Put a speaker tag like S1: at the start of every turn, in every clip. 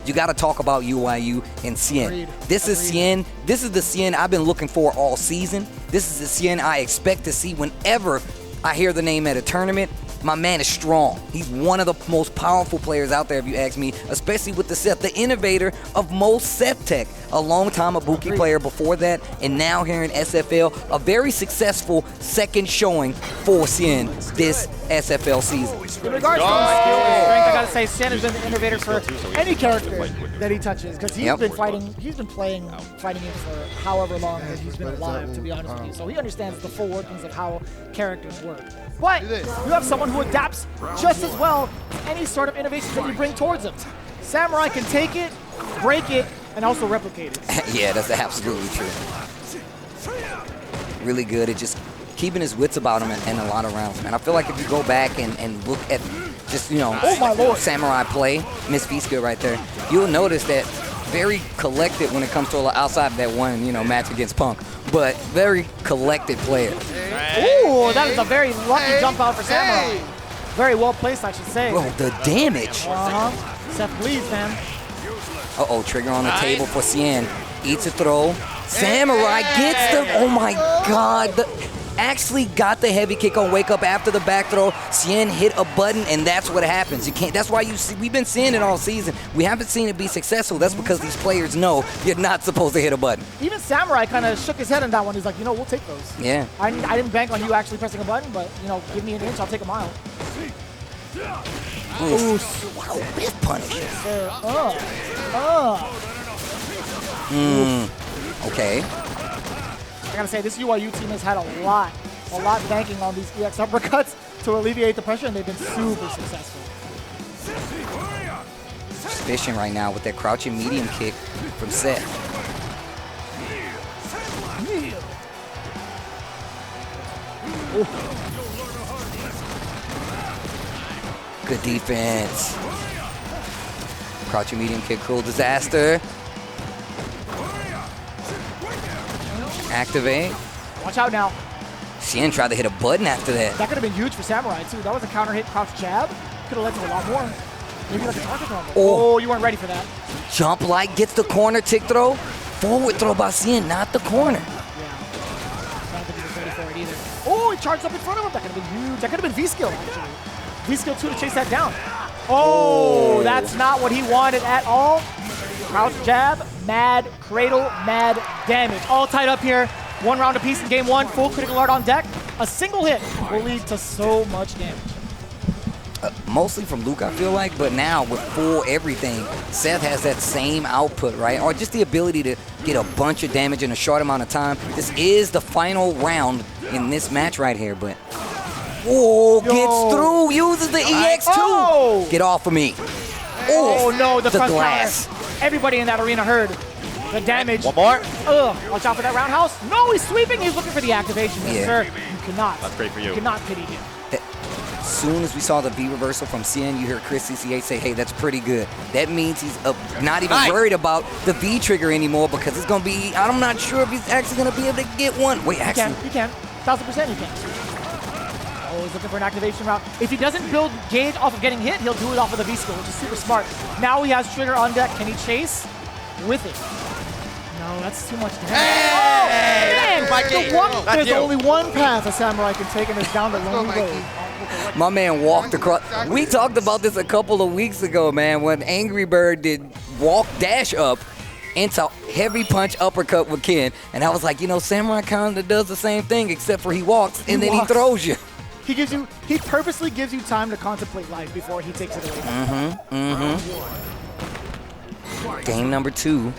S1: you got to talk about UYU and Xian. This is Xian. This is the Xian I've been looking for all season. This is the Xian I expect to see whenever I hear the name at a tournament. My man is strong. He's one of the most powerful players out there, if you ask me, especially with the Seth, the innovator of most Seth tech. A long-time Ibuki player before that, and now here in SFL, a very successful second showing for Xian this SFL season.
S2: In regards to skill and strength, I gotta say, Xian has been the innovator for any character that he touches, because he's been fighting games for however long that he's been alive, to be honest with you. So he understands the full workings of how characters work. But you have someone who adapts just as well to any sort of innovations that you bring towards him. Samurai can take it, break it, and also replicate it.
S1: Yeah, that's absolutely true. Really good at just keeping his wits about him in a lot of rounds, man. I feel like if you go back and look at just, you know, Samurai play, Miss V-Skill right there, you'll notice that very collected when it comes to outside of that one, you know, match against Punk, but very collected player.
S2: Ooh, that is a very lucky jump out for Samurai. Very well placed, I should say.
S1: Bro, the damage.
S2: Seth bleeds, man.
S1: Uh-oh, trigger on the table for Xian. Eats a throw. Samurai gets the, oh my God. Actually got the heavy kick on wake up after the back throw. Xian hit a button, and that's what happens. You can't, that's why you see, we've been seeing it all season. We haven't seen it be successful. That's because these players know you're not supposed to hit a button.
S2: Even Samurai kind of shook his head on that one. He's like, you know, we'll take those.
S1: Yeah.
S2: I didn't bank on you actually pressing a button, but, you know, give me an inch, I'll take a mile.
S1: Ooh, wow, whiff punish. Okay.
S2: I gotta say, this UYU team has had a lot banking on these EX uppercuts to alleviate the pressure, and they've been super successful.
S1: Just fishing right now with that crouching medium kick from Seth. Good defense. Crouching medium kick, cool disaster. Activate.
S2: Watch out now.
S1: Xian tried to hit a button after that.
S2: That could have been huge for Samurai, too. That was a counter hit, crouch jab. Could have led to a lot more. Maybe like a target rumble. Oh, you weren't ready for that.
S1: Jump light gets the corner tick throw. Forward throw by Xian, not the corner.
S2: Yeah. I don't think he was ready for it either. Oh, he charged up in front of him. That could have been huge. That could have been V-Skill, actually. V-Skill 2 to chase that down. Oh, that's not what he wanted at all. Crouch jab, mad cradle, mad damage. All tied up here. One round apiece in game one. Full critical art on deck. A single hit will lead to so much damage.
S1: Mostly from Luke, I feel like, but now with full everything, Seth has that same output, right? Or just the ability to get a bunch of damage in a short amount of time. This is the final round in this match right here, but gets through, uses the EX2.
S2: Oh.
S1: Get off of me.
S2: Oh no, the front
S1: glass.
S2: counter. Everybody in that arena heard the damage.
S3: One more.
S2: Watch out for that roundhouse. No, he's sweeping. He's looking for the activation. Yes, sir. You cannot.
S3: That's great for you.
S2: You cannot pity him.
S1: As soon as we saw the V reversal from Xian, you hear Chris CCA say, hey, that's pretty good. That means he's not even worried about the V trigger anymore because it's going to be, I'm not sure if he's actually going to be able to get one. Wait, actually.
S2: He can. 1,000% he can. Oh, he's looking for an activation route. If he doesn't build gauge off of getting hit, he'll do it off of the V-skill, which is super smart. Now he has trigger on deck. Can he chase with it? No, that's too much damage.
S3: Hey,
S2: man! There's only one path a samurai can take, and it's down the lonely road.
S1: My man walked across. We talked about this a couple of weeks ago, man, when Angry Bird did dash up into heavy punch uppercut with Ken, and I was like, you know, Samurai kind of does the same thing, except for he walks and then he throws you.
S2: He purposely gives you time to contemplate life before he takes it away.
S1: Game number 2.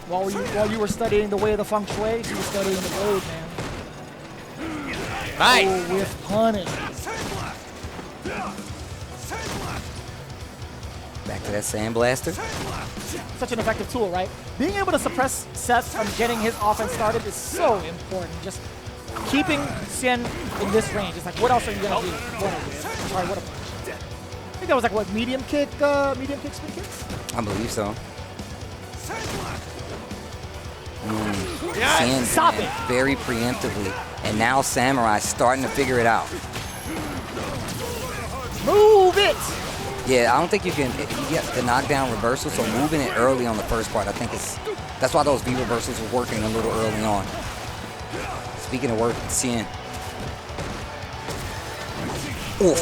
S2: While you were studying the way of the feng shui, he was studying the road, man.
S3: Nice.
S2: Oh, with punish.
S1: Back to that Sandblaster.
S2: Such an effective tool, right? Being able to suppress Seth from getting his offense started is so important. Just keeping Xian in this range. It's like, what else are you gonna do? Sorry, what a punch. I think that was like what, medium kick, spin kicks?
S1: I believe so.
S2: Yes. Stop it.
S1: Very preemptively, and now Samurai starting to figure it out.
S2: Move it!
S1: Yeah, I don't think you can. You get the knockdown reversal, so moving it early on the first part, I think that's why those V reversals were working a little early on. Speaking of working, Xian. Oh.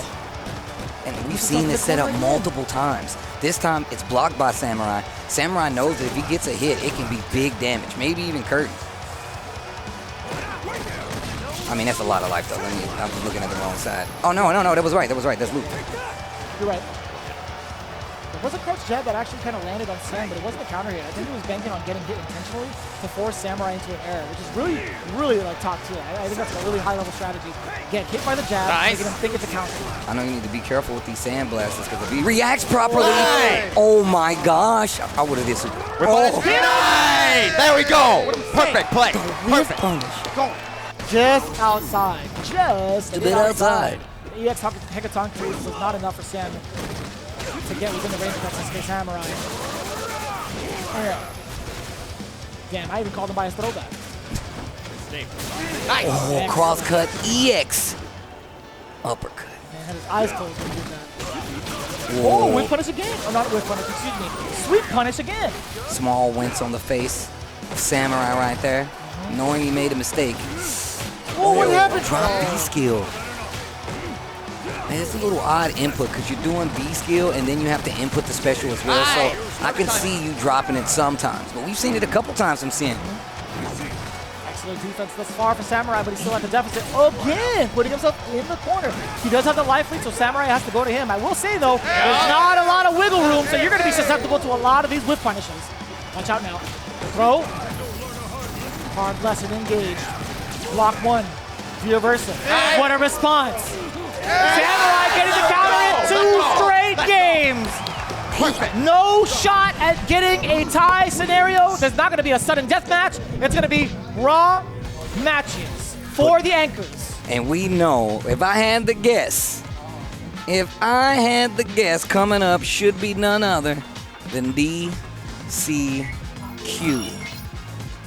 S1: And we've seen this set up multiple times. This time, it's blocked by Samurai. Samurai knows that if he gets a hit, it can be big damage, maybe even curtain. I mean, that's a lot of life, though. I was looking at the wrong side. Oh, no, that was right. That's Luke.
S2: You're right. There was a crouch jab that actually kind of landed on Sam, but it wasn't a counter hit. I think he was banking on getting hit intentionally to force Samurai into an error, which is really, really like top tier. I think that's a really high level strategy. Get hit by the jab, making him think it's a counter.
S1: I know you need to be careful with these sand blasters because if he reacts properly, oh my gosh, I would have did super.
S3: There we go. Perfect play. Perfect.
S2: Go. Just outside. Just
S1: a bit outside.
S2: The EX Hecaton crease was not enough for Sam to get within the range of that Samurai. Damn, I even called him by his throwback.
S3: Nice.
S1: Oh, cross-cut EX. Uppercut.
S2: Man, had his eyes closed when he did that. Whoa. Oh, whip punish again. Or not whip punish, excuse me. Sweep punish again.
S1: Small wince on the face of Samurai right there, knowing he made a mistake.
S2: Oh, what happened?
S1: Drop B skill. Man, it's a little odd input because you're doing B skill and then you have to input the special as well. So I can see you dropping it sometimes, but we've seen it a couple times from Xian.
S2: Excellent defense thus far for Samurai, but he's still at the deficit again, putting himself in the corner. He does have the life lead, so Samurai has to go to him. I will say though, there's not a lot of wiggle room, so you're going to be susceptible to a lot of these whip punishes. Watch out now. Throw. Hard lesson engaged. Block one. Via versa. What a response. Samurai getting the counter in 2 straight games.
S3: Perfect.
S2: No shot at getting a tie scenario. There's not going to be a sudden death match. It's going to be raw matches for the anchors.
S1: And we know, if I had the guess, coming up should be none other than DCQ.